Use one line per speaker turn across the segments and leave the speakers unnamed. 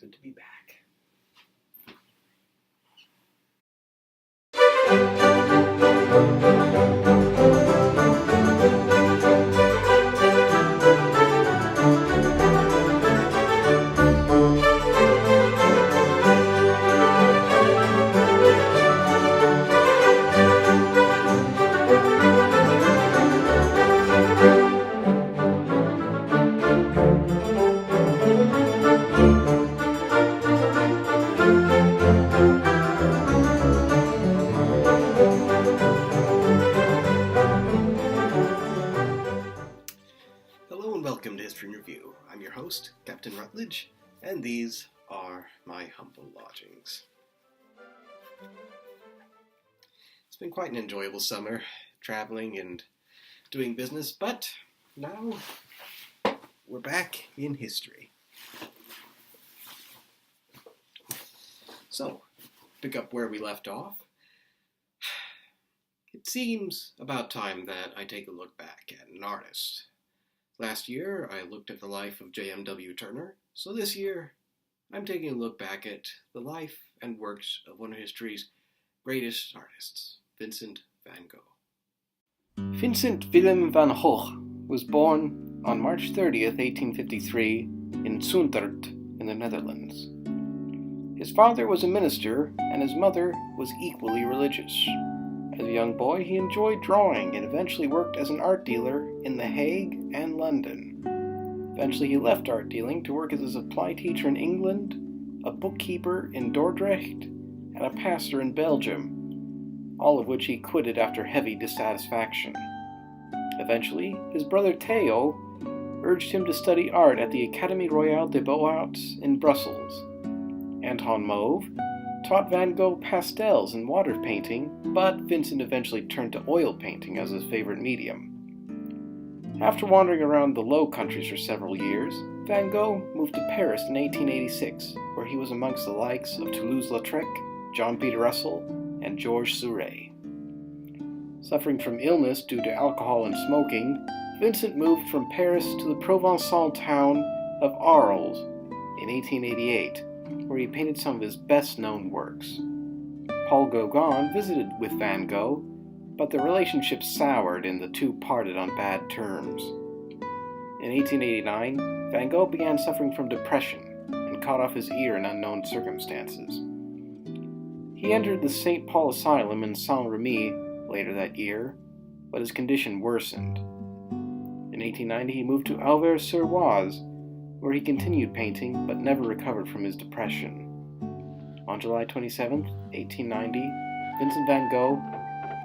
good to be back. Hello and welcome to History in Review. I'm your host, Captain Rutlidge, and these are my humble lodgings. It's been quite an enjoyable summer, traveling and doing business, but now we're back in history. So, pick up where we left off. It seems about time that I take a look back at an artist. Last year, I looked at the life of J.M.W. Turner, so this year, I'm taking a look back at the life and works of one of history's greatest artists, Vincent van Gogh. Vincent Willem van Gogh was born on March 30th, 1853, in Zundert in the Netherlands. His father was a minister, and his mother was equally religious. As a young boy, he enjoyed drawing and eventually worked as an art dealer in The Hague and London. Eventually, he left art dealing to work as a supply teacher in England, a bookkeeper in Dordrecht, and a pastor in Belgium, all of which he quitted after heavy dissatisfaction. Eventually, his brother Theo urged him to study art at the Académie Royale des Beaux-Arts in Brussels. Anton Mauve taught Van Gogh pastels and water painting, but Vincent eventually turned to oil painting as his favorite medium. After wandering around the Low Countries for several years, Van Gogh moved to Paris in 1886, where he was amongst the likes of Toulouse-Lautrec, John Peter Russell, and Georges Seurat. Suffering from illness due to alcohol and smoking, Vincent moved from Paris to the Provençal town of Arles in 1888, where he painted some of his best-known works. Paul Gauguin visited with Van Gogh, but the relationship soured and the two parted on bad terms. In 1889, Van Gogh began suffering from depression and cut off his ear in unknown circumstances. He entered the St. Paul Asylum in Saint-Remy later that year, but his condition worsened. In 1890, he moved to Auvers-sur-Oise, where he continued painting but never recovered from his depression. On July 27, 1890, Vincent van Gogh,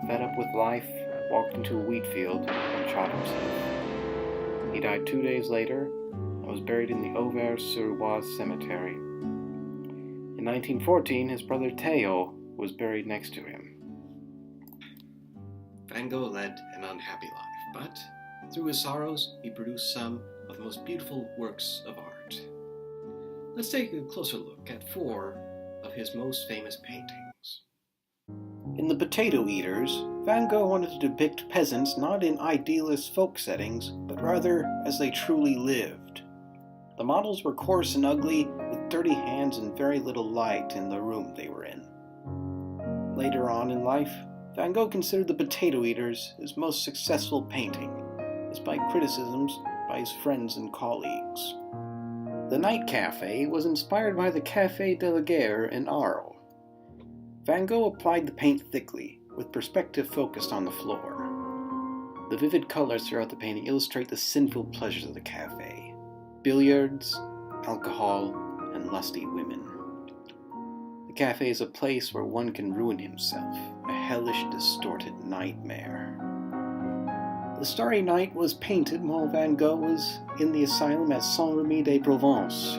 fed up with life, walked into a wheat field and shot himself. He died 2 days later and was buried in the Auvers-sur-Oise cemetery. In 1914, his brother Theo was buried next to him. Van Gogh led an unhappy life, but through his sorrows, he produced some of the most beautiful works of art. Let's take a closer look at 4 of his most famous paintings. In The Potato Eaters, Van Gogh wanted to depict peasants not in idealist folk settings, but rather as they truly lived. The models were coarse and ugly, with dirty hands and very little light in the room they were in. Later on in life, Van Gogh considered The Potato Eaters his most successful painting, despite criticisms by his friends and colleagues. The Night Cafe was inspired by the Café de la Gare in Arles. Van Gogh applied the paint thickly, with perspective focused on the floor. The vivid colors throughout the painting illustrate the sinful pleasures of the cafe: billiards, alcohol, and lusty women. The cafe is a place where one can ruin himself, a hellish, distorted nightmare. The Starry Night was painted while Van Gogh was in the asylum at Saint-Remy-de-Provence.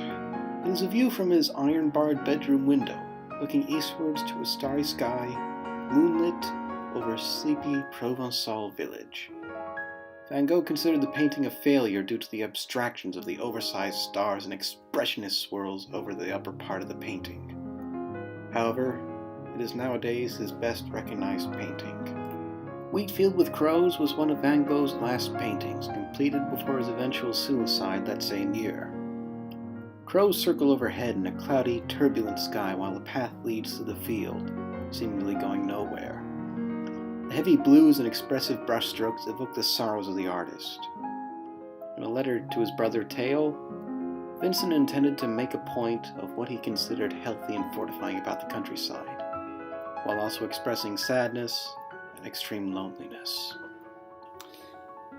It is a view from his iron-barred bedroom window, looking eastwards to a starry sky, moonlit over a sleepy Provençal village. Van Gogh considered the painting a failure due to the abstractions of the oversized stars and expressionist swirls over the upper part of the painting. However, it is nowadays his best recognized painting. Wheatfield with Crows was one of Van Gogh's last paintings, completed before his eventual suicide that same year.
Crows circle overhead in a cloudy, turbulent sky while the path leads to the field, seemingly going nowhere. The heavy blues and expressive brushstrokes evoke the sorrows of the artist. In a letter to his brother Theo, Vincent intended to make a point of what he considered healthy and fortifying about the countryside, while also expressing sadness and extreme loneliness.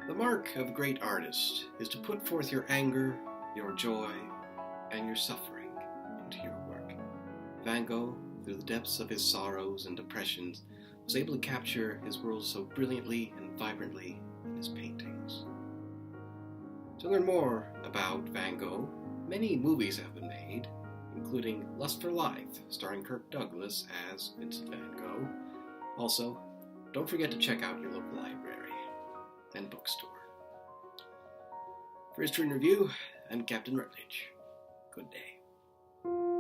The mark of a great artist is to put forth your anger, your joy, and your suffering into your work. Van Gogh, through the depths of his sorrows and depressions, was able to capture his world so brilliantly and vibrantly in his paintings. To learn more about Van Gogh, many movies have been made, including Lust for Life, starring Kirk Douglas as Vincent van Gogh. Also, don't forget to check out your local library and bookstore. For History in Review, I'm Captain Rutlidge. Good day.